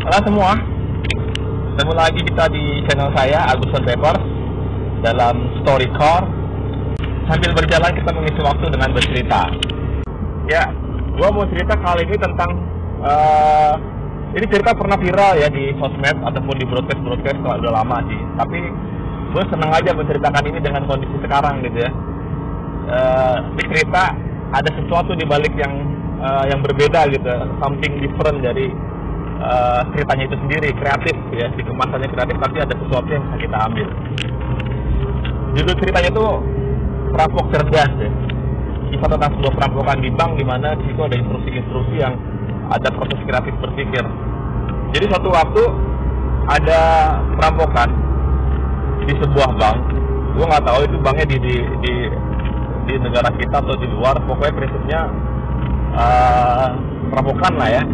Halo semua, ketemu lagi kita di channel saya Agus on Paper dalam Storycore. Sambil berjalan kita mengisi waktu dengan bercerita. Ya, gua mau cerita kali ini tentang ini cerita pernah viral ya di sosmed ataupun di broadcast kalau udah lama sih. Tapi gue seneng aja menceritakan ini dengan kondisi sekarang gitu ya. Di cerita ada sesuatu di balik yang berbeda gitu, something different dari ceritanya itu sendiri, kreatif ya, di kemasannya kreatif, tapi ada sesuatu yang bisa kita ambil. Judul ceritanya itu Perampok Cerdas ya. Kisah tentang sebuah perampokan di bank di mana di situ ada instruksi-instruksi yang ada proses kreatif berpikir. Jadi suatu waktu ada perampokan di sebuah bank. Gue nggak tahu itu banknya di negara kita atau di luar. Pokoknya prinsipnya perampokan lah ya.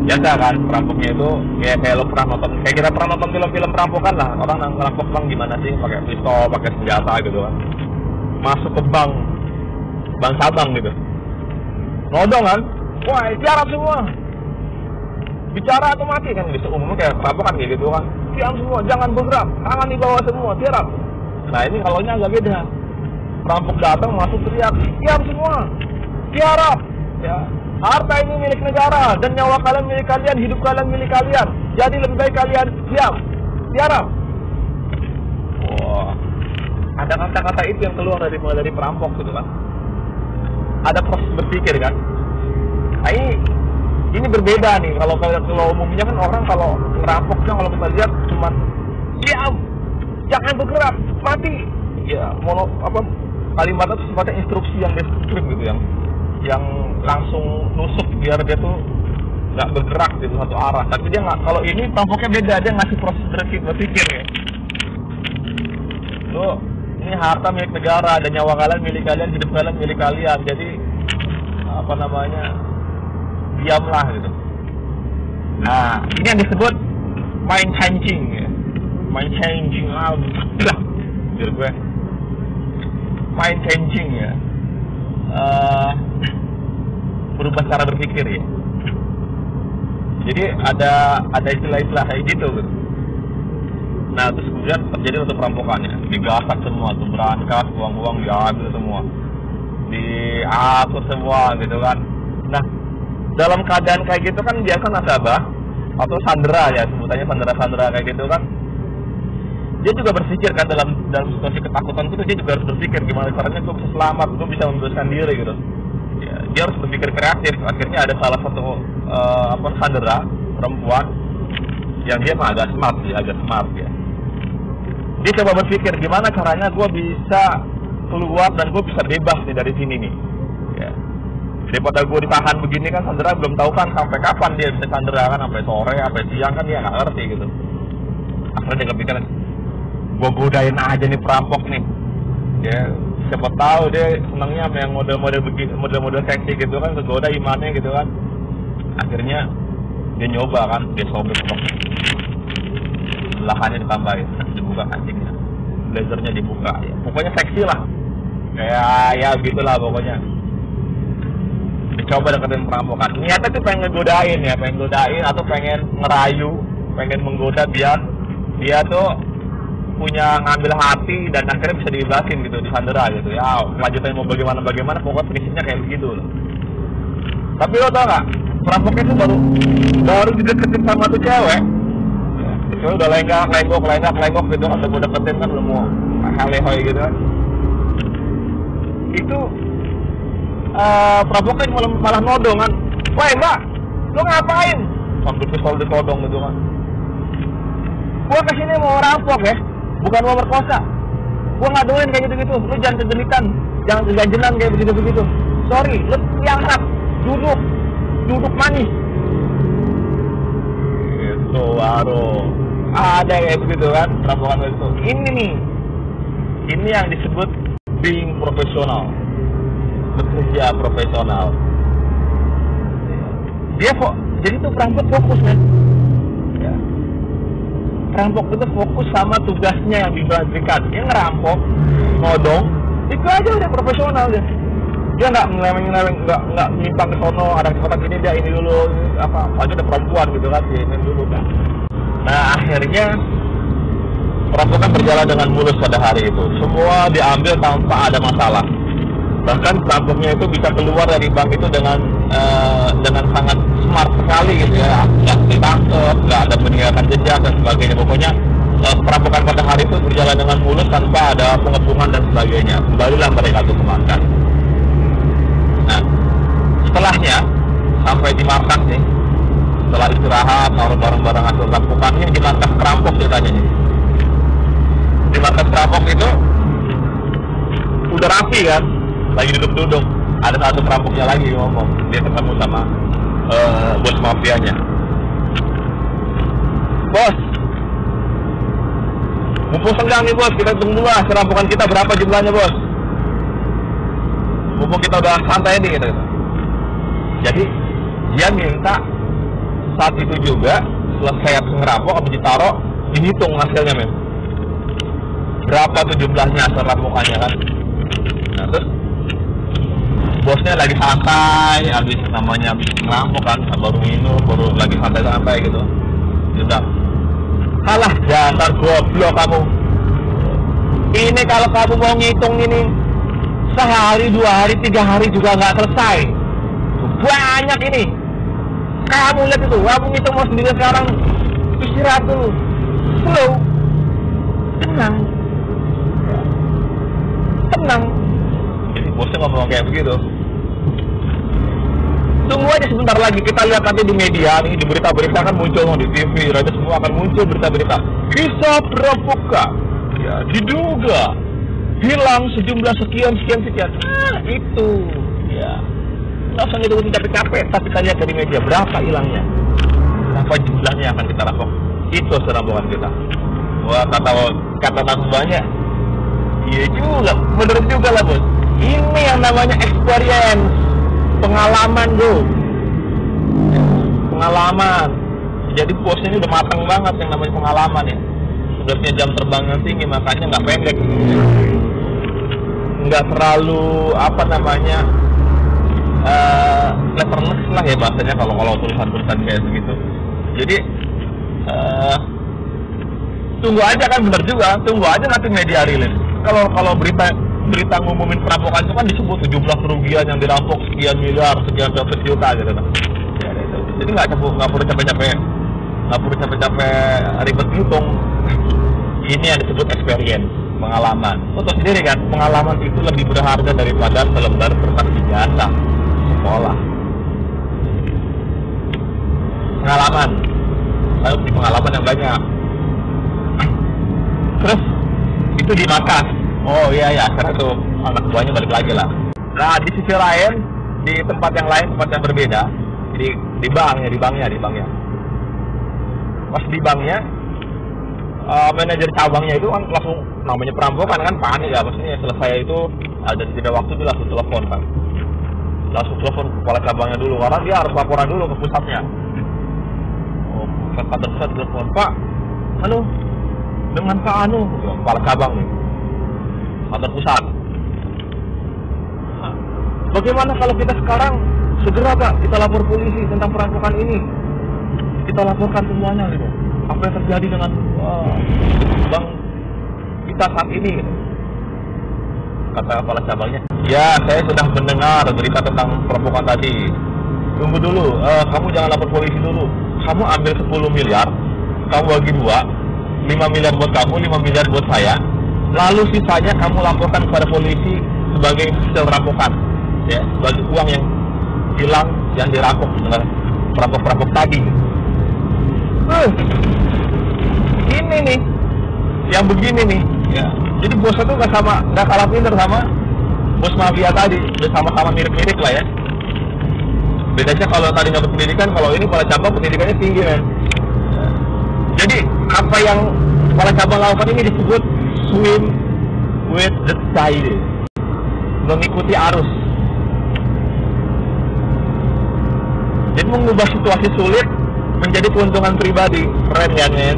Biasa kan perampoknya itu kayak lo pernah nonton, kayak kita pernah nonton film-film perampokan lah. Orang ngerampok bank gimana sih, pakai pistol, pakai senjata gitu kan. Masuk ke bank Sabang gitu, nodong kan, wah tiarap semua, bicara atau mati kan gitu. Umumnya kayak perampokan kayak gitu kan, diam semua, jangan bergerak, tangan di bawah semua, tiarap. Nah ini kalau nya agak beda, perampok datang masuk teriak, diam semua, tiarap ya. Harta ini milik negara dan nyawa kalian milik kalian, hidup kalian milik kalian. Jadi lebih baik kalian diam, tiarap. Wah, ada kata-kata itu yang keluar dari perampok gitu kan. Ada proses berpikir kan. Nah, ini berbeda nih. Kalau umumnya kan orang kalau merampoknya, kalau kita lihat cuma diam, jangan bergerak, mati. Ya, kalimat itu sifatnya instruksi yang destruktif gitu, yang langsung nusuk biar dia tuh nggak bergerak di satu arah. Tapi dia nggak. Kalau ini perampoknya beda, dia ngasih proses berpikir ya. Lo ini harta milik negara dan nyawa kalian milik kalian, hidup kalian milik kalian. Jadi diamlah gitu. Nah, ini yang disebut mind changing ya. Mind changing biar gue mind changing ya. Berubah cara berpikir ya. Jadi ada istilah-istilah kayak gitu. Nah, terus kemudian terjadi untuk perampokannya, digasak semua, tuh berangkas, uang diambil semua, diatur semua gitu kan. Nah, dalam keadaan kayak gitu kan biasa nasabah atau sandera ya, sebutannya sandera kayak gitu kan, dia juga berpikir kan dalam situasi ketakutan itu, dia juga harus berpikir gimana caranya gue bisa selamat, gue bisa membebaskan diri gitu. Ya, dia harus berpikir kreatif. Akhirnya ada salah satu sandera perempuan yang dia mah agak smart ya. Dia coba berpikir gimana caranya gue bisa keluar dan gue bisa bebas nih dari sini nih. Ya. Daripada gue ditahan begini kan, sandera belum tahu kan sampai kapan dia bisa sandera kan, sampai sore, sampai siang kan dia nggak ngerti gitu. Akhirnya dia kepikiran, gue godain aja nih perampok nih. Ya, siapa tahu dia senangnya sama yang model seksi gitu kan, kegoda imannya gitu kan. Akhirnya dia nyoba kan, dia sobek belakangnya ditambahin, dibuka kancingnya, blazernya dibuka ya. Pokoknya seksi lah, kayak ya gitulah pokoknya. Dicoba deketin perampokan, niatnya tuh pengen ngegodain atau pengen ngerayu, pengen menggoda biar dia tuh punya ngambil hati dan akhirnya bisa dibebasin gitu, disandera gitu ya. Lanjutannya mau bagaimana pokoknya prinsipnya kayak begitu loh. Tapi lo tau gak, perampoknya itu baru dideketin sama tuh cewek. Cewek udah lenggak gitu kan, udah mau deketin kan, udah mau halehoy gitu kan. Itu perampoknya malah nodong kan, woi mbak, lo ngapain? Sambil pistol ditodong gitu kan. Gua kesini mau rampok ya, bukan mau merkosa. Gua nggak doain kayak gitu-gitu. Lu jangan kegenitan, jangan keganjenan kayak begitu-begitu. Sorry, lu yang rap, duduk manis. Itu baru ada kayak begitu kan, perampokan itu. Ini yang disebut being profesional, bekerja profesional. Dia jadi tuh perampok fokus kan. Ya. Perampok itu fokus sama tugasnya yang diberikan. Dia ngerampok, nodong, itu aja udah profesional dia. Dia nggak ngeleweng-ngeleweng, nggak nyimpang ke sono, ada kesempatan ini dia ini dulu, apa aja ada perempuan gitu kan, ini dulu kan. Nah akhirnya perampokan berjalan dengan mulus pada hari itu. Semua diambil tanpa ada masalah. Bahkan perampoknya itu bisa keluar dari bank itu dengan sangat smart sekali gitu ya, nggak ditangkap, nggak ada meninggalkan jejak dan sebagainya. Pokoknya perampokan pada hari itu berjalan dengan mulus tanpa ada pengepungan dan sebagainya. Kembalilah mereka tuh ke markas. Nah, setelahnya sampai di markas nih, setelah istirahat, naruh barang-barang hasil perampokannya di markas perampok ceritanya nih. Di markas perampok itu udah rapi kan, lagi duduk-duduk. Ada satu perampoknya lagi ngomong, dia ketemu sama bos mafianya. Bos, mumpung senggang nih bos, kita tunggu dulu lah perampokan kita berapa jumlahnya bos. Mumpung kita udah santai nih gitu. Jadi dia minta saat itu juga selesai ngerampok habis ditaruh, dihitung hasilnya men. Berapa tuh jumlahnya hasil rampokannya kan. Nah terus bosnya lagi santai, habis ngerampok kan, baru minum, baru lagi santai-santai gitu. Dia bilang, halah dasar goblok kamu. Ini kalau kamu mau ngitung ini sehari, 2 hari, 3 hari juga nggak selesai. Banyak ini. Kamu lihat itu, kamu ngitung mau sendiri sekarang. Istirahat dulu. Slow. Tenang. Tenang. Jadi bosnya ngomong kayak begitu. Tunggu aja sebentar lagi, kita lihat nanti di media nih, di berita-berita kan muncul di TV, radio semua akan muncul berita-berita. Kisah perampokan, ya diduga hilang sejumlah sekian. Nah itu, ya. Langsung itu capek-capek, tapi kita lihat dari media berapa hilangnya, berapa jumlahnya akan kita rampok. Itu serampokan kita. Wah kata banyak. Iya juga, menurut juga lah bos. Ini yang namanya experience, pengalaman bro, pengalaman. Jadi bosnya ini udah matang banget yang namanya pengalaman ya. Udah punya jam terbang yang tinggi, makanya nggak pendek, nggak terlalu apa namanya cleverness lah ya bahasanya kalau tulisan kayak begitu. Jadi tunggu aja kan, bener juga, tunggu aja nanti media rilis. Kalau berita ngumumin perampokan itu kan disebut jumlah kerugian yang dirampok sekian miliar, sekian ratus juta gitu kan. Ya, jadi nggak perlu capek-capek ribet hitung. Ini yang disebut experience, pengalaman. Untuk sendiri kan, pengalaman itu lebih berharga daripada selembar kertas ijazah sekolah. Pengalaman, lalu di pengalaman yang banyak. Terus itu di markas. Oh iya, karena itu anak buahnya balik lagi lah. Nah di sisi lain, di tempat yang lain, tempat yang berbeda, di banknya. Pas di banknya, manajer cabangnya itu kan langsung, namanya perampokan kan panik ya, maksudnya selesai itu ada tidak waktu dia langsung telepon kan. Langsung telepon kepala cabangnya dulu, karena dia harus laporan dulu ke pusatnya. Oh, ke kantor pusat telepon, Pak, halo, dengan Pak Anu, kepala cabang nih, kantor pusat. Nah, bagaimana kalau kita sekarang segera Pak, kita lapor polisi tentang perampokan ini, kita laporkan semuanya gitu. Apa yang terjadi dengan bank kita saat ini gitu. Kata kepala cabangnya, ya saya sudah mendengar berita tentang perampokan tadi. Tunggu dulu, kamu jangan lapor polisi dulu. Kamu ambil 10 miliar, kamu bagi 2, 5 miliar buat kamu, 5 miliar buat saya. Lalu sisanya kamu laporkan kepada polisi sebagai hasil rampokan, ya, sebagai uang yang hilang, yang dirampok dengan perampok-perampok tadi. Ini nih, yang begini nih, ya. Jadi bosnya tuh nggak kalah pinter sama bos mafia tadi, sama-sama mirip-mirip lah ya. Bedanya kalau tadi nggak berpendidikan, kalau ini kepala cabang pendidikannya tinggi men. Jadi apa yang kepala cabang lakukan ini disebut swim with the tide, mengikuti arus. Jadi mengubah situasi sulit menjadi keuntungan pribadi. Keren kan men?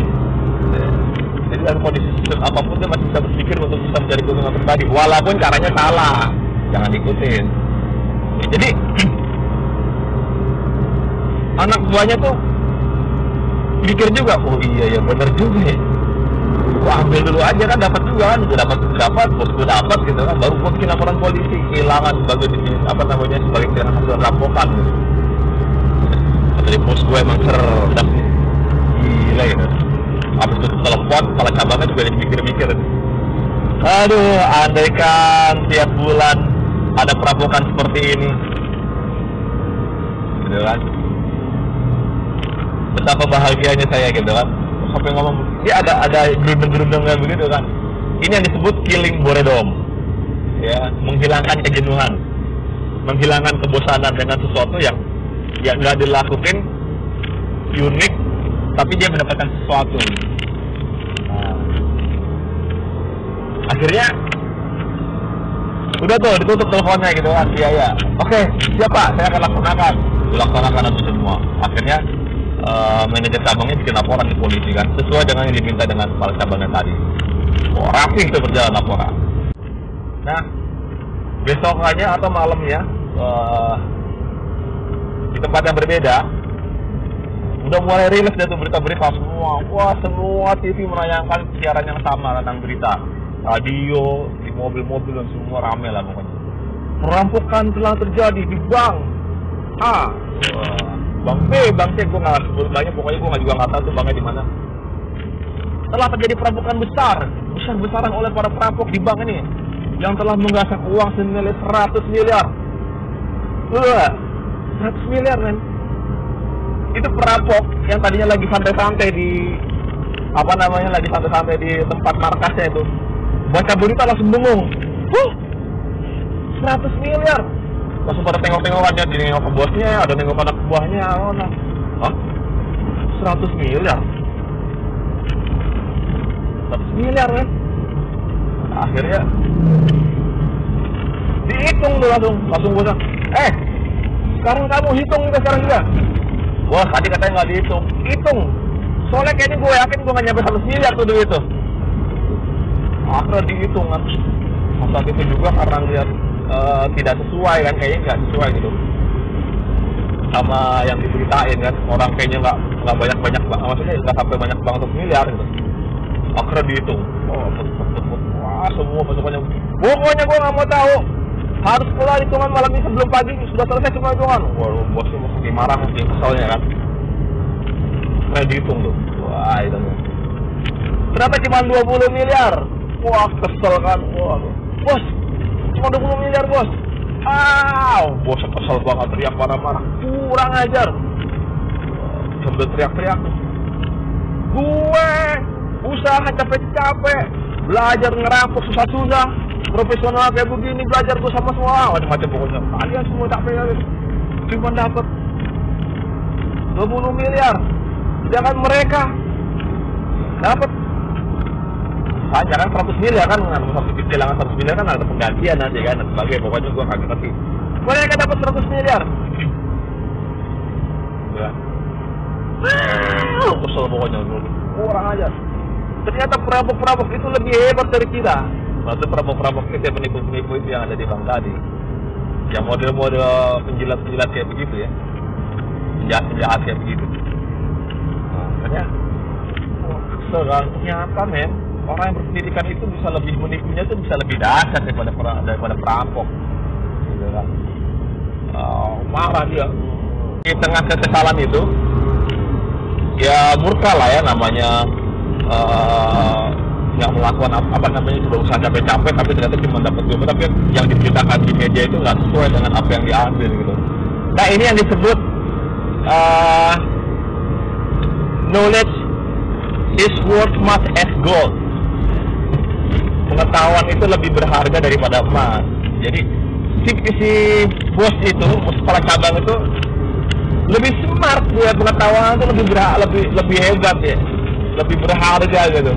Jadi dalam kondisi sulit apapun dia masih bisa berpikir untuk bisa mencari keuntungan pribadi, walaupun caranya salah, jangan ikutin. Jadi anak buahnya tuh mikir juga, oh iya ya bener juga ya, gua ambil dulu aja kan, dapat juga kan, gua dapat, bosku dapat gitu kan, baru gua bikin laporan polisi kehilangan sebagai sebagai hasil rampokan gitu. Dari bos gue emang cerdas nih, gila gitu. Habis itu telepon, kepala cabangnya juga jadi mikir-mikir. Aduh, andaikan tiap bulan ada perampokan seperti ini, gitu kan. Betapa bahagianya saya gitu kan. Sampai ngomong, dia ada gerundeng-gerundengnya begitu kan. Ini yang disebut killing boredom, ya, menghilangkan kejenuhan, menghilangkan kebosanan dengan sesuatu yang nggak dilakukan unik, tapi dia mendapatkan sesuatu. Nah, akhirnya udah tuh ditutup teleponnya gitu kan. Iya. Oke, siapa? Saya akan laksanakan itu semua. Akhirnya manajer cabangnya bikin laporan di polisi kan, sesuai dengan yang diminta dengan kepala cabangnya tadi. Oh, rapi itu berjalan laporan. Nah, besokannya atau malamnya di tempat yang berbeda udah mulai rilis tuh berita-berita semua. Wah, semua TV menayangkan siaran yang sama tentang berita. Radio, di mobil-mobil dan semua rame lah pokoknya. Perampokan telah terjadi di Bank A. Bank B, Bank C, gue nggak sebut banyak, pokoknya gue juga nggak tahu tuh banknya di mana. Telah terjadi perampokan besar-besaran oleh para perampok di bank ini yang telah menggasak uang senilai 100 miliar. 100 miliar men. Itu perampok yang tadinya lagi santai-santai di lagi santai-santai di tempat markasnya itu. Baca berita langsung bengong. 100 miliar. Langsung pada tengok-tengokannya, di nengok ke bosnya, ada nengok anak buahnya. Hah? 100 miliar? 100 miliar men. Akhirnya dihitung tuh langsung bosnya. Sekarang kamu hitung juga. Wah, tadi katanya nggak dihitung. Hitung. Soalnya kayaknya gue yakin gue nggak nyampe 100 miliar tuh duit itu. Akhirnya dihitung kan. Saat itu juga karena lihat tidak sesuai kan, kayaknya nggak sesuai gitu sama yang diberitain kan. Orang kayaknya nggak banyak, maksudnya nggak sampai banyak banget 100 miliar gitu. Akhirnya dihitung. Wah, semua pokoknya gue nggak mau tahu. Harus keluar hitungan malam ini sebelum pagi sudah selesai semua hitungan. Wah, bosnya mesti marah, mesti keselnya kan. Saya dihitung tuh. Wah, itu. Ternyata cuma 20 miliar. Wah, kesel kan. Wah, bos, cuma 20 miliar bos. Bosnya kesel banget, teriak marah-marah. Kurang ajar. Sambil teriak-teriak. Gue usaha capek-capek, belajar ngerampok susah-susah. Profesional kayak begini, belajar gue sama semua macam-macam pokoknya. Kalian semua capek kali, cuma dapat 20 miliar, sedangkan mereka dapat saja kan 100 miliar kan, kehilangan 100 miliar kan ada penggantian nanti kan dan sebagainya. Pokoknya gue kagak ngerti. Mereka dapat 100 miliar. Ya. Kesel pokoknya, kurang aja. Ternyata perampok-perampok itu lebih hebat dari kita. Maksud perampok-perampok itu ya, penipu-penipu itu yang ada di bank tadi, yang model-model penjilat-penjilat kayak begitu ya, penjahat-penjahat kayak begitu. Nah, makanya ternyata men, orang yang berpendidikan itu bisa lebih menipunya, itu bisa lebih dahsyat daripada perampok gitu kan. Marah dia di tengah kekesalan itu, ya murka lah ya namanya. Nggak melakukan sudah usaha capek-capek tapi ternyata cuma dapat duit, tapi yang diceritakan di media itu nggak sesuai dengan apa yang diambil gitu. Nah, ini yang disebut knowledge is worth much as gold. Pengetahuan itu lebih berharga daripada emas. Jadi si bos itu, kepala cabang itu lebih smart, ya, pengetahuan itu lebih hebat ya, lebih berharga gitu.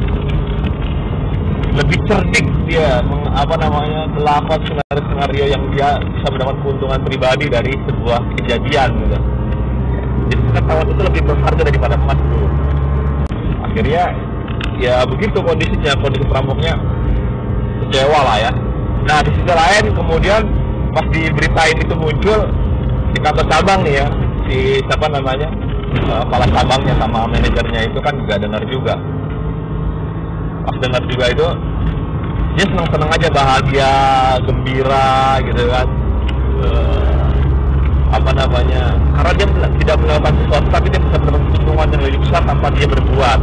Lebih cerdik dia melakukan skenario yang dia bisa mendapat keuntungan pribadi dari sebuah kejadian gitu. Jadi pengetahuan itu lebih berharga daripada emas dulu. Akhirnya ya begitu kondisi perampoknya kecewa lah ya. Nah, di sisi lain kemudian pas diberitain itu muncul di kantor cabang nih ya, si siapa namanya, kepala cabangnya sama manajernya itu kan juga dengar juga. Pas dengar juga itu, dia senang-senang aja, bahagia, gembira gitu kan. Apa namanya, karena dia tidak melakukan sesuatu tapi dia bisa mendapat keuntungan yang lebih besar tanpa dia berbuat.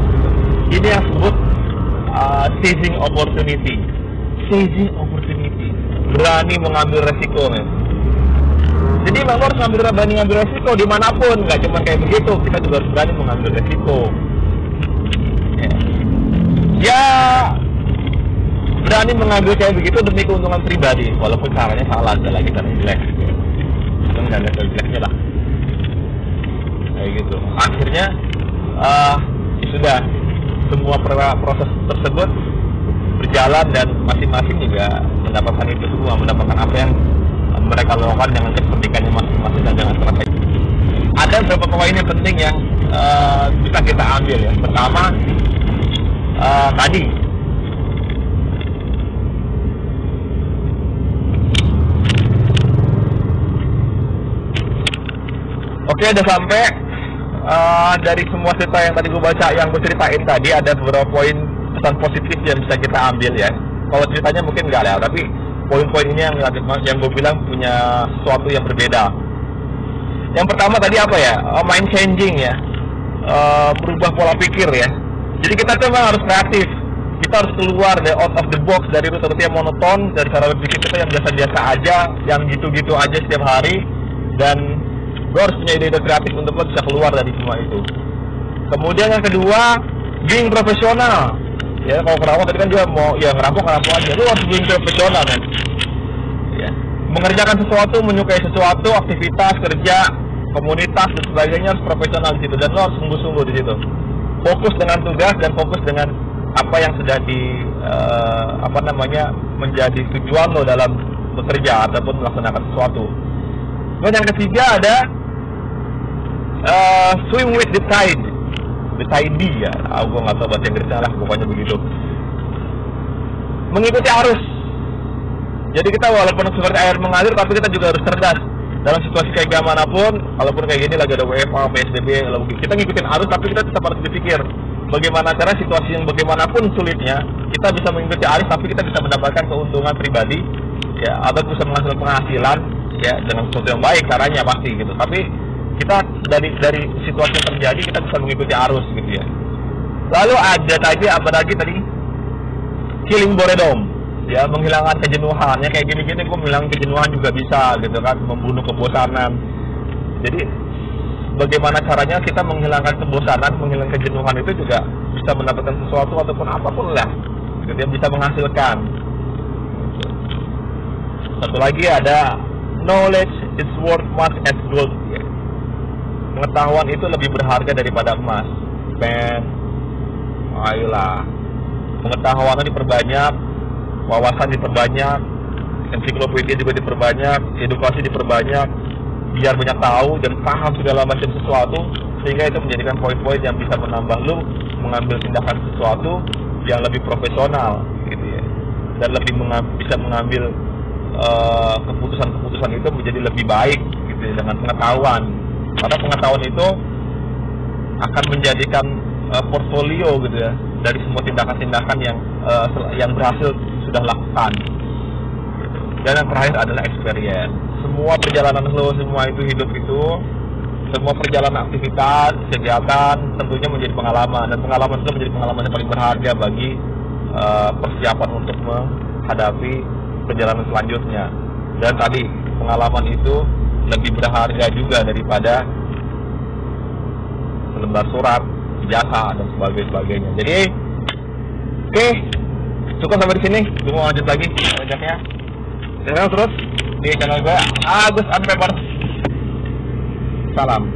Ini yang disebut seizing opportunity. Seizing opportunity, berani mengambil resiko men. Jadi memang harus berani ngambil resiko dimanapun, nggak cuma kayak begitu, kita juga harus berani mengambil resiko. Ya berani mengambil kayak begitu demi keuntungan pribadi, walaupun caranya salah, ada lagi cara jelek. Itu nggak ada jeleknya lah. Kayak gitu. Akhirnya ya sudah, semua proses tersebut berjalan dan masing-masing juga mendapatkan itu semua, mendapatkan apa yang mereka lakukan dengan kepentingannya masing-masing dan dengan strategi. Ada beberapa poin yang penting yang bisa kita ambil ya. Pertama, tadi oke, udah sampai dari semua cerita yang tadi gue baca, yang gue ceritain tadi, ada beberapa poin pesan positif yang bisa kita ambil ya. Kalau ceritanya mungkin nggak ada, tapi poin-poin ini yang gue bilang punya sesuatu yang berbeda. Yang pertama tadi apa ya? Mind changing ya, berubah pola pikir ya. Jadi kita tuh memang harus kreatif. Kita harus keluar dari out of the box, dari rute-rute yang monoton, dari cara berpikir kita yang biasa-biasa aja, yang gitu-gitu aja setiap hari. Dan gue harus punya ide-ide kreatif untuk lo bisa keluar dari semua itu. Kemudian yang kedua, being profesional. Ya, kalau ngerampok tadi kan dia mau ya ngerampok aja. Lu harus being profesional kan. Ya. Mengerjakan sesuatu, menyukai sesuatu, aktivitas, kerja, komunitas dan sebagainya harus profesional di situ, dan lo harus sungguh-sungguh di situ. Fokus dengan tugas dan fokus dengan apa yang sudah menjadi tujuan lo dalam bekerja ataupun melaksanakan sesuatu. Dan yang ketiga ada swim with the tide. The tide ya, aku nggak tahu bahasa Inggrisnya lah, pokoknya begitu. Mengikuti arus. Jadi kita walaupun seperti air mengalir, tapi kita juga harus cerdas dalam situasi kayak gimana pun. Kalaupun kayak gini lagi ada WFH, PSBB, kita ngikutin arus, tapi kita tetap harus berpikir bagaimana cara situasi yang bagaimanapun sulitnya, kita bisa mengikuti arus, tapi kita bisa mendapatkan keuntungan pribadi, ya, atau bisa menghasilkan penghasilan, ya, dengan sesuatu yang baik caranya pasti gitu. Tapi kita dari situasi yang terjadi kita bisa mengikuti arus gitu ya. Lalu ada tadi killing boredom, ya, menghilangkan kejenuhan. Ya kayak gini-gini gue menghilangkan kejenuhan juga bisa gitu kan, membunuh kebosanan. Jadi bagaimana caranya kita menghilangkan kebosanan, menghilangkan kejenuhan itu juga bisa mendapatkan sesuatu ataupun apapun lah gitu, dia bisa menghasilkan. Satu lagi ada knowledge is worth much as gold. Pengetahuan itu lebih berharga daripada emas. Ayolah, pengetahuan diperbanyak, wawasan diperbanyak, ensiklopedia juga diperbanyak, edukasi diperbanyak, biar banyak tahu dan paham segala macam sesuatu, sehingga itu menjadikan poin-poin yang bisa menambah lu mengambil tindakan sesuatu yang lebih profesional gitu ya, dan lebih bisa mengambil keputusan-keputusan itu menjadi lebih baik gitu ya, dengan pengetahuan. Karena pengetahuan itu akan menjadikan portfolio gitu ya, dari semua tindakan-tindakan yang berhasil sudah lakukan. Dan yang terakhir adalah experience. Semua perjalanan lo, semua itu hidup itu, semua perjalanan aktivitas, kegiatan tentunya menjadi pengalaman, dan pengalaman itu menjadi pengalaman yang paling berharga bagi persiapan untuk menghadapi perjalanan selanjutnya. Dan tadi pengalaman itu lebih berharga juga daripada selembar surat, ijazah dan sebagainya. Jadi, oke, cukup sampai di sini. Gue mau lanjut lagi proyeknya. Terus di channel gue Agus Unpaper. Salam.